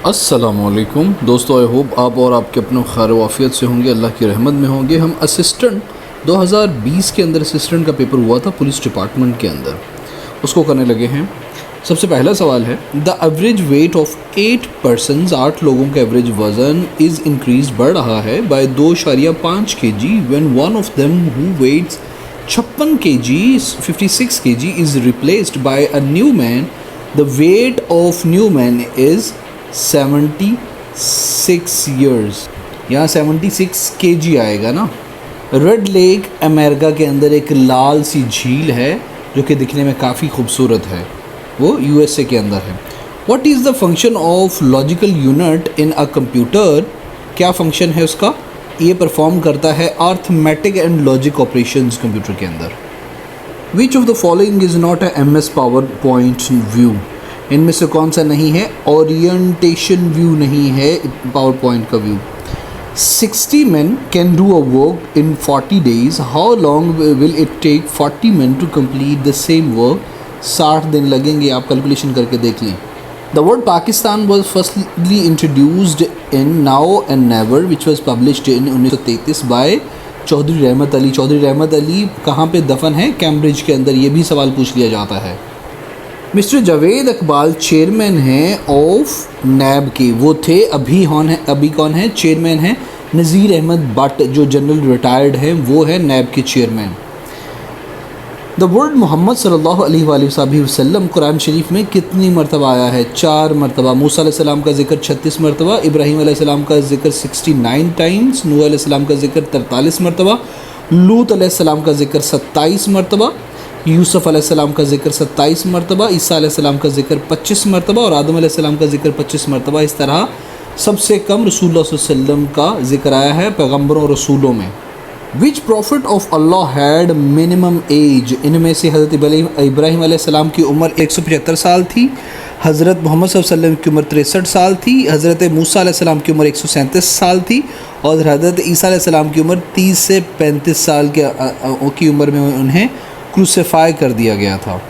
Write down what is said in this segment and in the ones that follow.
अस्सलामुअलैकुम दोस्तों, I hope आप और आपके अपने खैर वाफ़ियत से होंगे, अल्लाह की रहमत में होंगे। हम असिस्टेंट 2020 के अंदर असिस्टेंट का पेपर हुआ था पुलिस डिपार्टमेंट के अंदर, उसको करने लगे हैं। सबसे पहला सवाल है, the average weight of 8 persons, 8 लोगों का एवरेज वज़न इज़ इंक्रीज बढ़ रहा है by 2.5 kg when one of them who weighs 56 kg 56 kg is replaced by a new man. The weight of new man is 76 years. यहाँ 76 kg आएगा ना। Red lake America के अंदर एक लाल सी झील है जो कि दिखने में काफ़ी खूबसूरत है, वो यूएसए के अंदर है। What is the function of logical unit in a computer? क्या फंक्शन है उसका? ये परफॉर्म करता है arithmetic and logic operations computer के अंदर। विच of the following is not a MS power point view? इनमें से कौन सा नहीं है? ओरिएंटेशन व्यू नहीं है पावर पॉइंट का view. 60 men can do a work in 40 days. How long will it take 40 men to complete the same work? 60 दिन लगेंगे, आप कैलकुलेशन करके देख लें। The word Pakistan was firstly introduced in Now and Never, which was published in 1933 by Chaudhary रहमत अली। चौधरी रहमत अली कहाँ पे दफन है? कैम्ब्रिज के अंदर। ये भी सवाल पूछ लिया जाता है। मिस्टर जावेद इकबाल चेयरमैन हैं ऑफ नैब के, वो थे, अभी कौन है चेयरमैन हैं? नज़ीर अहमद बट, जो जनरल रिटायर्ड हैं, वो है नैब के चेयरमैन। द वर्ड मोहम्मद सल्लल्लाहु अलैहि वसल्लम कुरान शरीफ में कितनी मरतबा आया है? 4 मरतबा। मूसा अलैहिस्सलाम का जिक्र 36 मरतबा, इब्राहीम अलैहिस्सलाम का जिक्र 69 टाइम्स, नूह अलैहिस्सलाम का जिक्र 43 मरतबा, लूत अलैहिस्सलाम का जिक्र 27 मरतबा, यूसुफ अलैहिस्सलाम का जिक्र 27 मरतबा, ईसा अलैहिस्सलाम का जिक्र 25 मरतबा और आदम अलैहिस्सलाम का जिक्र 25 मरतबा। इस तरह सबसे कम रसूलुल्लाह सल्लल्लाहु अलैहि वसल्लम का जिक्र आया है पैगम्बरों और रसूलों में। Which prophet of Allah had minimum age? इनमें से हज़रत इब्राहीम अलैहिस्सलाम की उम्र 175 साल थी, हज़रत मोहम्मद सल्लल्लाहु अलैहि वसल्लम की उम्र 63 साल थी, हज़रत मूसा अलैहिस्सलाम की उम्र 137 साल थी और हज़रत ईसा अलैहिस्सलाम की उम्र 30 से 35 साल की उम्र में उन्हें क्रूसीफाई कर दिया गया था।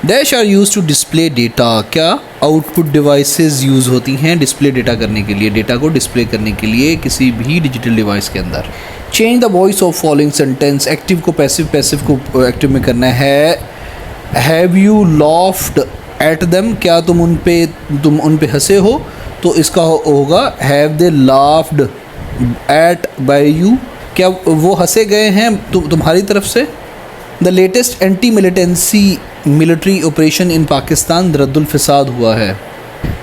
Dash are use to display data? क्या आउटपुट डिवाइसेस यूज़ होती हैं डिस्प्ले डेटा करने के लिए, डेटा को डिस्प्ले करने के लिए किसी भी डिजिटल डिवाइस के अंदर। Change the voice of following sentence. Active को पैसिव, पैसिव को एक्टिव में करना है। Have you laughed at them? क्या तुम उन पे हंसे हो? तो इसका होगा have they laughed at by you? क्या वो हंसे गए हैं तुम्हारी तरफ से? The latest anti military operation in Pakistan Raddul Fasad हुआ है।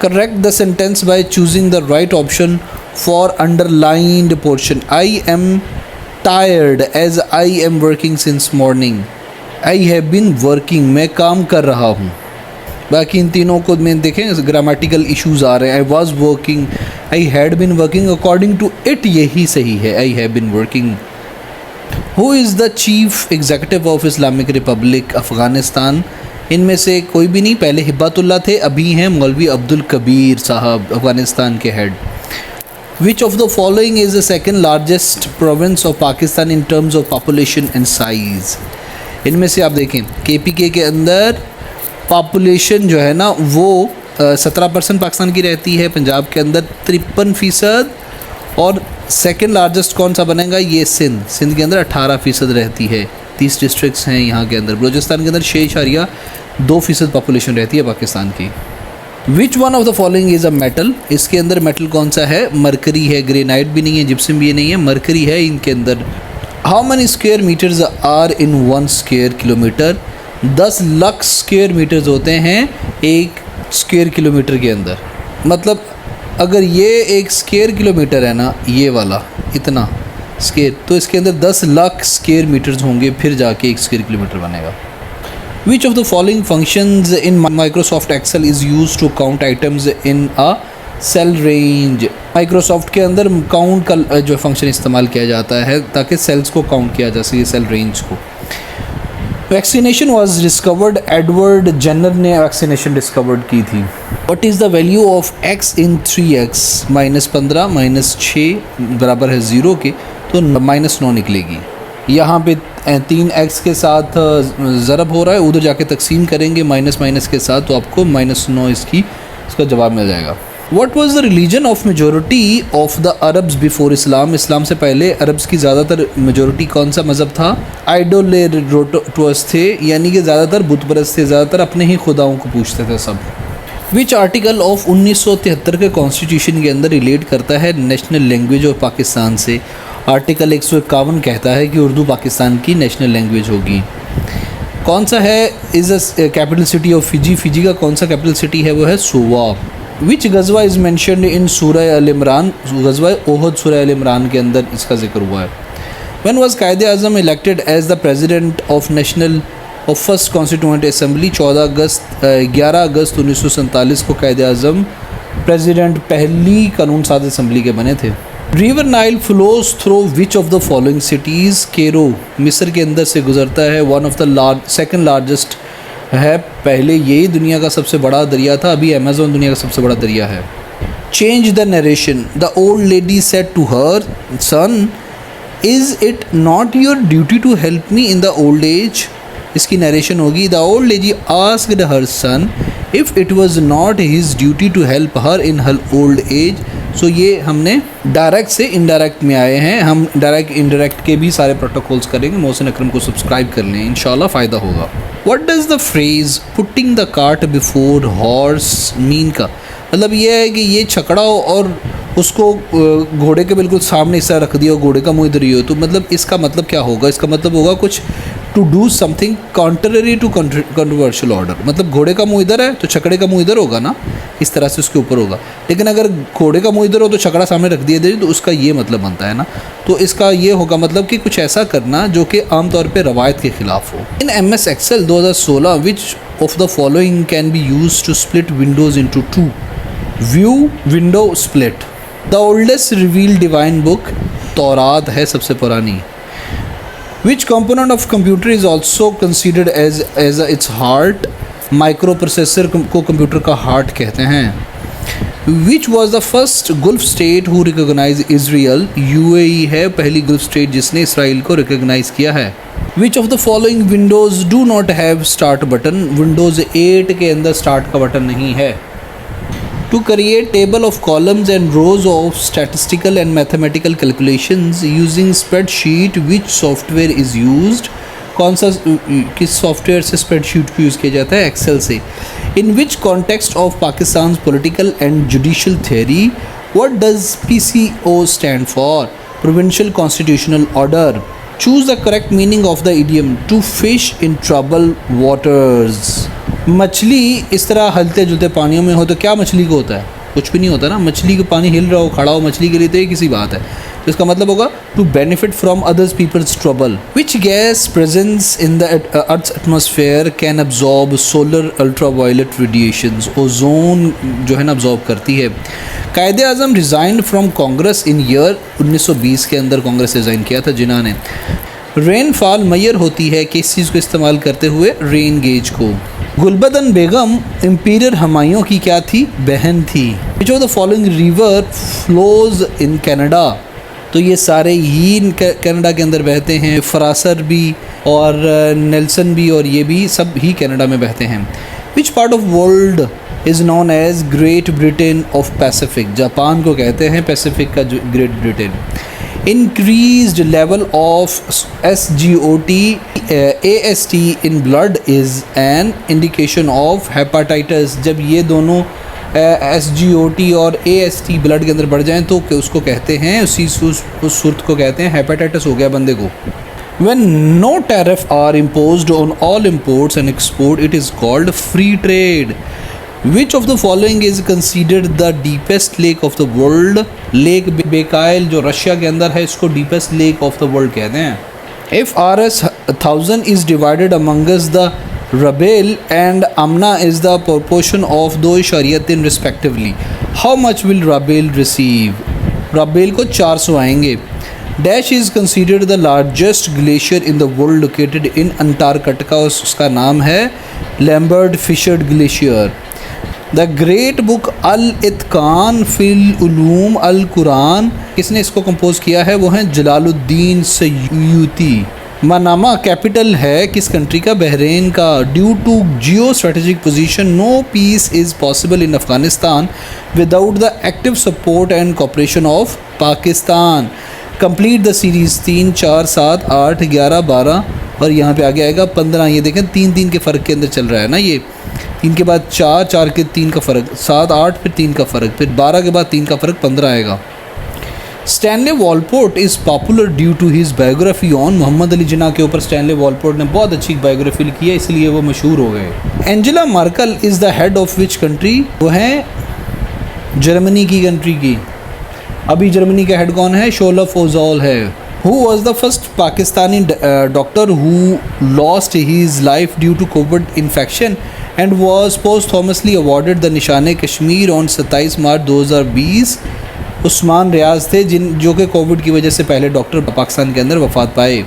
Correct the sentence by choosing the right option for underlined portion. I am tired as I am working since morning. I have been working, मैं काम कर रहा हूँ। बाकी इन तीनों को में देखें ग्रामेटिकल इश्यूज़ आ रहे हैं। I was working, I had been working, according to it यही सही है, I have been working. Who is the chief executive of Islamic Republic Afghanistan? इनमें से कोई भी नहीं, पहले हिब्बतुल्लाह थे, अभी हैं मौलवी अब्दुल कबीर साहब, अफ़गानिस्तान के head. Which of the following is the second largest province of Pakistan in terms of population and size? इनमें से आप देखें KPK के अंदर पॉपुलेशन जो है ना वो 17% पाकिस्तान की रहती है, पंजाब के अंदर 53% और सेकेंड लार्जेस्ट कौन सा बनेगा? ये सिंध के अंदर 18% रहती है। 30 डिस्ट्रिक्ट्स हैं यहाँ के अंदर। बलूचिस्तान के अंदर 6.2% पॉपुलेशन रहती है पाकिस्तान की। Which one of the following is a metal? इसके अंदर मेटल कौन सा है? मरकरी है, ग्रेनाइट भी नहीं है, जिप्सम भी नहीं है, मरकरी है इनके अंदर। How many square metres are in 1 square kilometre? 10 lakh square metres होते हैं 1 स्क्वेयर किलोमीटर के अंदर। मतलब अगर ये 1 स्क्वेयर किलोमीटर है ना, ये वाला इतना स्क्वेयर, तो इसके अंदर 10 लाख स्क्वेयर मीटर्स होंगे, फिर जाके 1 स्क्वेयर किलोमीटर बनेगा। Which of the following functions in Microsoft Excel is use to count items in a cell range? Microsoft के अंदर काउंट का जो फंक्शन इस्तेमाल किया जाता है ताकि सेल्स को काउंट किया जा सके, सेल रेंज को। Vaccination was discovered, Edward Jenner ने वैक्सीनेशन डिस्कवर्ड की थी। What is the value of x in 3x? -15 -6 बराबर है 0 के, तो -9 निकलेगी। यहाँ पे 3x के साथ ज़रब हो रहा है, उधर जाके तकसीम करेंगे माइनस के साथ, तो आपको -9 इसका जवाब मिल जाएगा। What was the religion of majority of the Arabs before Islam? Islam से पहले अरब्स की ज़्यादातर मेजोरिटी कौन सा मज़हब था? आइडोलेरोटोस थे, यानी कि ज़्यादातर बुत परस्त थे, ज़्यादातर अपने ही खुदाओं को पूछते थे सब। विच आर्टिकल ऑफ 1973 के कॉन्स्टिट्यूशन के अंदर रिलेट करता है नेशनल लैंग्वेज और पाकिस्तान से? आर्टिकल 151 कहता है कि उर्दू पाकिस्तान की नेशनल लैंग्वेज होगी। कौन सा है is a capital city of Fiji? Fiji का कौन सा कैपिटल सिटी है? वो है सुवा। विच गजवा इज़ मैंशनड इन सूरह अल इमरान? गजवा ओहद सूरह अल इमरान के अंदर इसका जिक्र हुआ है। When was Quaid-e Azam elected as the president of national of first constituent assembly? 11 अगस्त 1947 को कायदे आज़म प्रेसिडेंट पहली कानून साज असम्बली के बने थे। River Nile flows through which of the following cities? केरो मिस्र के अंदर से गुजरता है। One of the second largest है, पहले यही दुनिया का सबसे बड़ा दरिया था, अभी अमेज़न दुनिया का सबसे बड़ा दरिया है। Change the narration. The old lady said to her son, is it not your duty to help me in the old age? इसकी नरेशन होगी, the old lady asked her son if it was not his duty to help her in her old age. So ये हमने direct से indirect में आए हैं। हम direct indirect के भी सारे प्रोटोकॉल्स करेंगे। मोहसिन अकरम को सब्सक्राइब कर लें, इंशाल्लाह फ़ायदा होगा। What does the phrase putting the cart before horse mean का? मतलब ये है कि ये छकड़ा हो और उसको घोड़े के बिल्कुल सामने इस तरह रख दिया हो, घोड़े का मुँह इधर ही हो, तो मतलब इसका मतलब क्या होगा? इसका मतलब होगा कुछ to do something contrary to controversial order. मतलब घोड़े का मुँह इधर है तो छकड़े का मुँह इधर होगा ना, इस तरह से उसके ऊपर होगा। लेकिन अगर घोड़े का मुँह इधर हो तो छकड़ा सामने रख दिया जाए, तो उसका ये मतलब बनता है ना। तो इसका ये होगा मतलब कि कुछ ऐसा करना जो कि आमतौर पे रवायत के ख़िलाफ़ हो। In MS Excel 2016 which of the following can be use to split windows into two? View window split. The oldest reveal divine book? तौरात है सबसे पुरानी। Which component of computer is also considered as its heart? Micro processor को computer का heart कहते हैं। Which was the first Gulf state who recognized Israel? UAE है पहली गल्फ स्टेट जिसने इसराइल को रिकॉग्नाइज किया है। Which of the following windows do not have start button? Windows 8 के अंदर स्टार्ट का बटन नहीं है। To create table of columns and rows of statistical and mathematical calculations using spreadsheet, which software is used? कौन सा किस software से spreadsheet को यूज़ किया जाता है? एक्सेल से। In which context of Pakistan political and judicial theory? What does PCO stand for? Provincial constitutional order. Choose the correct meaning of the idiom to fish in trouble waters. मछली इस तरह हलते जुलते पानियों में हो तो क्या मछली को होता है? कुछ भी नहीं होता ना। मछली को पानी हिल रहा हो, खड़ा हो, मछली के लिए तो एक किसी बात है। तो इसका मतलब होगा to benefit from others peoples trouble. Which gas presence in the earth's atmosphere can absorb solar ultraviolet radiations? Ozone जो है ना अब्जॉर्ब करती है। Quaid-e Azam resign from Congress in year 1920 के अंदर कांग्रेस रिज़ाइन किया था जिन्हों ने। रेनफॉल मैयर होती है किस चीज़ को इस्तेमाल करते हुए? रेन गेज को। गुलबदन बेगम इंपीरियर हुमायूं की क्या थी? बहन थी। विच of the following river flows in Canada? तो ये सारे ही कनाडा के अंदर बहते हैं। फरासर भी और नेल्सन भी और ये भी सब ही कनाडा में बहते हैं। Which part of world is known as Great Britain of Pacific? Japan को कहते हैं पैसिफिक का Great Britain. Increased level of SGOT, AST in blood is an indication of hepatitis। जब ये दोनों SGOT और AST ब्लड के अंदर बढ़ जाएं तो उसको कहते हैं, उस सूरत को कहते हैं हेपेटाइटिस हो गया बंदे को। When no tariff are imposed on all imports and export, it is called free trade। Which of the following is considered the deepest lake of the world? Lake Baikal जो रशिया के अंदर है इसको deepest lake of the world कहते हैं। If RS 1000 is divided among us, the Rabail and Amna is the proportion of दो शरीयतिन respectively, how much will Rabail receive? Rabail को 400 आएंगे। Dash is considered the largest glacier in the world located in Antarctica, उसका नाम है Lambert Fisher Glacier। The great book al Itqan fi Ulum al Quran, किसने इसको compose किया है? वो हैं जलालुद्दीन सयूती। मनामा कैपिटल है किस कंट्री का? बहरीन का। Due to geo strategic position no peace is possible in Afghanistan without the active support and cooperation of Pakistan. Complete the series 3, 4, 7, 8, 11, 12 और यहाँ पे आगे आएगा 15। ये देखें 3 के फ़र्क के अंदर चल रहा है ना, ये 3 के बाद 4, 4 के 3 का फ़र्क, 7, 8 फिर 3 का फ़र्क, फिर 12 के बाद 3 का फ़र्क 15 आएगा। Stanley Wolpert is popular due to his biography on Mohammad Ali Jinnah के ऊपर स्टैनले वॉलपोर्ट ने बहुत अच्छी बायोग्राफी लिखी है, इसलिए वो मशहूर हो गए। Angela Merkel is the head of which country? वो हैं जर्मनी की कंट्री की। अभी जर्मनी का हेड कौन है? शोलफ ओज़ोल है। Who was the first Pakistani doctor who lost his life due to covid infection and was posthumously awarded the Nishan Kashmir on 27 March 2020? Usman Riaz थे जो कि कोविड की वजह से पहले डॉक्टर पाकिस्तान के अंदर वफात पाए।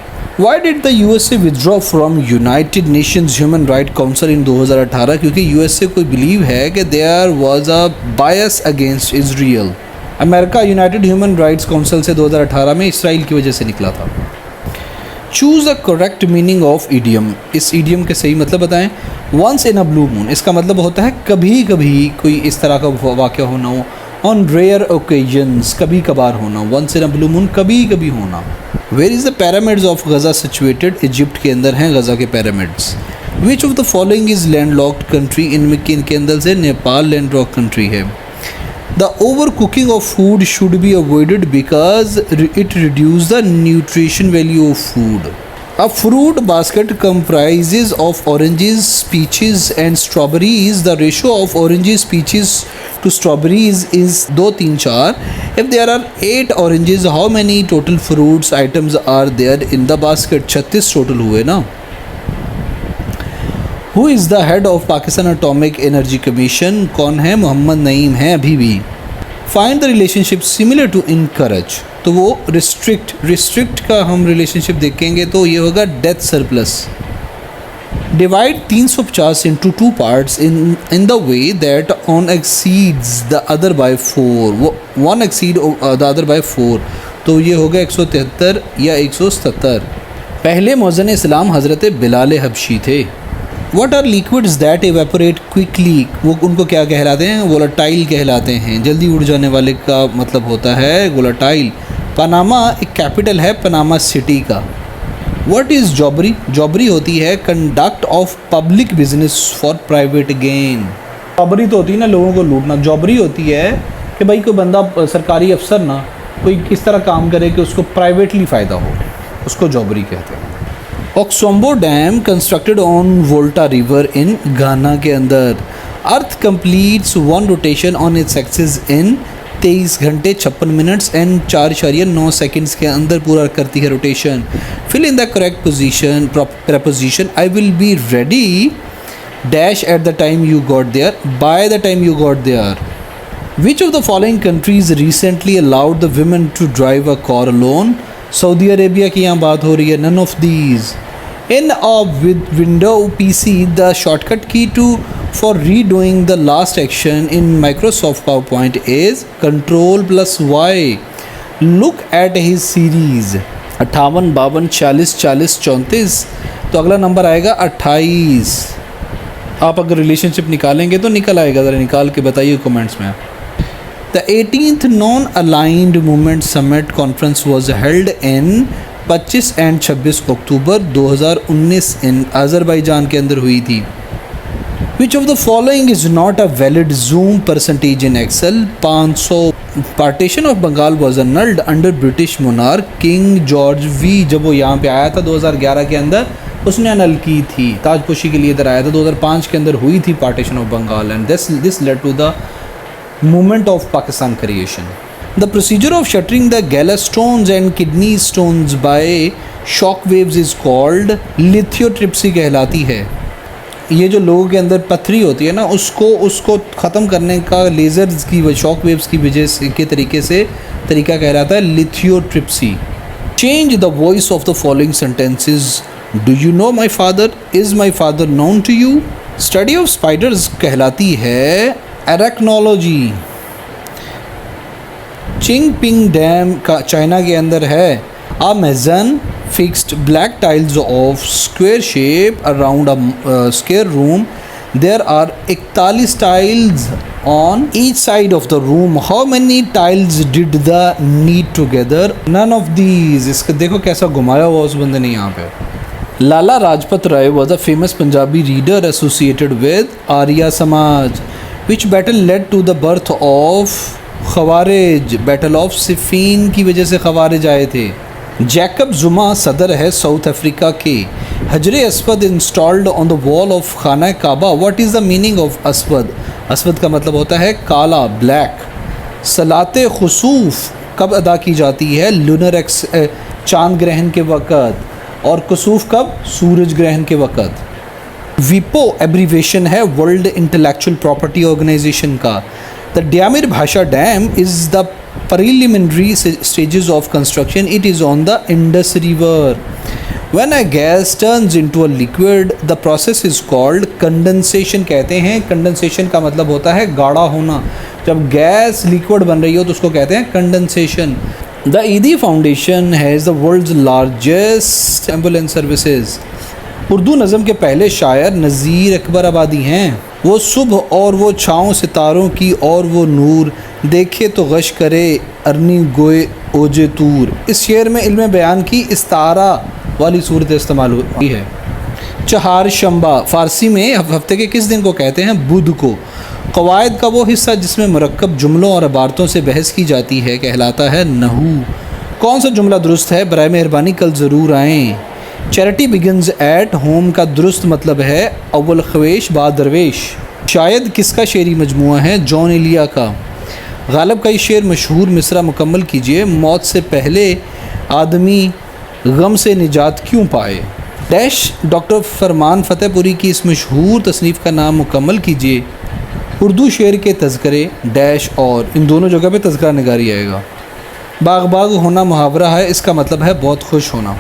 Why did the USA withdraw from United Nations human right council in 2018? क्योंकि USA को बिलीव है कि there was a bias against Israel. America United human rights council से 2018 में इसराइल की वजह से निकला था। Choose the correct meaning of idiom. इस ईडियम के सही मतलब बताएं। Once in a blue moon, इसका मतलब होता है कभी कभी कोई इस तरह का वाक़या होना हो। ऑन रेयर ओकेजन्स, कभी कभार होना। Once in a blue moon, कभी कभी होना। Where is the pyramids of Giza situated? Egypt के अंदर हैं गज़ा के pyramids. Which of the following is land locked country? इनमें किन के अंदर से नेपाल लैंड लॉक कंट्री है। The over cooking of food should be avoided because it reduce the nutrition value of food. A fruit basket comprises of oranges, peaches and strawberries. The ratio of oranges, peaches to strawberries is 2, 3, 4. If there are 8 oranges, how many total fruits items are there in the basket? 36 total हुए ना। Who is the head of Pakistan Atomic Energy Commission? कौन है? मोहम्मद नईम है अभी भी। Find the relationship similar to encourage. तो वो restrict का हम रिलेशनशिप देखेंगे तो ये होगा death surplus. Divide 350 into 2 parts in the way that on exceeds the other by 4। वो 1 एक्सीड द अदर बाय 4, तो ये होगा 173 या 177। पहले मौज़न इस्लाम हज़रत बिलाल हबशी थे। What are liquids that evaporate quickly? वो उनको क्या कहलाते हैं? वोलाटाइल कहलाते हैं। जल्दी उड़ जाने वाले का मतलब होता है वोलाटाइल। पनामा एक कैपिटल है पनामा सिटी का। What is jobbery? जॉबरी होती है conduct of public business for private gain. Jobbery तो होती है ना लोगों को लूटना। जॉबरी होती है कि भाई कोई बंदा सरकारी अफसर ना कोई किस तरह काम करे कि उसको प्राइवेटली फ़ायदा हो, उसको जॉबरी कहते हैं। Akosombo dam constructed on Volta river in Ghana के अंदर। Earth completes 1 rotation on its axis in 23 घंटे 56 मिनट्स एंड 4.9 सेकेंड्स के अंदर पूरा करती है rotation. Fill in the correct position preposition I will be ready dash at the time you got there by the time you got there. Which of the following countries recently allowed the women to drive a car alone? Saudi Arabia की यहाँ बात हो रही है। None of these. In a window PC the shortcut key to for redoing the last action in Microsoft power point is Ctrl+Y। Look at his series 58, 52, 40, 40, 34, तो अगला number आएगा 28। आप अगर रिलेशनशिप निकालेंगे तो निकल आएगा, ज़रा निकाल के बताइए कमेंट्स में। The 18th Non-Aligned Movement Summit Conference was held in 25 and 26 October 2019 in Azerbaijan के अंदर हुई थी। Which of the following is not a valid zoom percentage in Excel? 500। Partition of Bengal was annulled under British monarch King George V। जब वो यहाँ पे आया था 2011 के अंदर उसने अनल की थी, ताजपोशी के लिए इधर आया था। 2005 के अंदर हुई थी partition of Bengal and this led to the movement of Pakistan creation. The procedure of shattering the gala stones and kidney stones by shock waves is called lithotripsy कहलाती है। ये जो लोगों के अंदर पथरी होती है ना उसको ख़त्म करने का लेज़र्स की शॉक वेव्स की वजह से के तरीका कहलाता है lithotripsy। Change the voice of the following sentences. Do you know my father? Is my father known to you? Study of spiders कहलाती है एरेक्नोलॉजी। चिंगपिंग डैम का चाइना के अंदर है। Amazon fixed black tiles of square shape around a square room. There are 41 tiles on each side of the room. How many tiles did the need together? None of these. इसका देखो कैसा घुमाया हुआ उस बंदे ने यहाँ पे. Lala Rajpat Rai was a famous Punjabi reader associated with Arya Samaj. Which battle led to the birth of Khawarij? Battle of Siffin की वजह से खवारिज आए थे. जैकब जुमा सदर है साउथ अफ्रीका के. Hajar-e Aswad installed on the wall of Khana Kaaba. What is the meaning of Aswad? अस्वद का मतलब होता है काला, ब्लैक. सलाते खुसूफ कब अदा की जाती है? लूनर चांद ग्रहण के वक़्त. और कुसूफ कब? सूरज ग्रहण के वक़्त. विपो एब्रीवेशन है वर्ल्ड इंटेलेक्चुअल प्रॉपर्टी ऑर्गेनाइजेशन का. द ड्यामिर भाषा dam is the preliminary stages of construction. It is on the Indus River. When a gas turns into a liquid, the process is called condensation. कहते हैं condensation का मतलब होता है गाढ़ा होना. जब गैस लिक्विड बन रही हो तो उसको कहते हैं condensation. The ED Foundation has the world's largest ambulance services. Urdu नज़म के पहले शायर नज़ीर अकबर आबादी हैं. वो सुबह और वो छाँव सितारों की और वो नूर देखे तो गश करे अरनी गोए ओजे तूर. इस शेर में इल्म बयान की इस्तारा वाली सूरत इस्तेमाल हुई है. चहार शंबा फ़ारसी में हफ्ते के किस दिन को कहते हैं? बुध को. क़वायद का वो हिस्सा जिसमें मुरक्कब जुमलों और इबारतों से बहस की जाती है कहलाता है नहू. कौन सा जुमला दुरुस्त है? बराए मेहरबानी कल ज़रूर आएँ. चैरिटी बिगिन्स एट होम का दुरुस्त मतलब है अव्वल ख्वेश बाद दरवेश. शायद किसका शेरी मजमुआ है? जॉन एलिया का. गालिब का ये शेर मशहूर मिसरा मुकम्मल कीजिए. मौत से पहले आदमी गम से निजात क्यों पाए? डैश डॉक्टर फरमान फ़तेहपुरी की इस मशहूर तसनीफ़ का नाम मुकम्मल कीजिए. उर्दू शेर के तज़किरे डैश और इन दोनों जगह पे तज़किरा निगारी आएगा. बाग बाग होना मुहावरा है, इसका मतलब है बहुत खुश होना.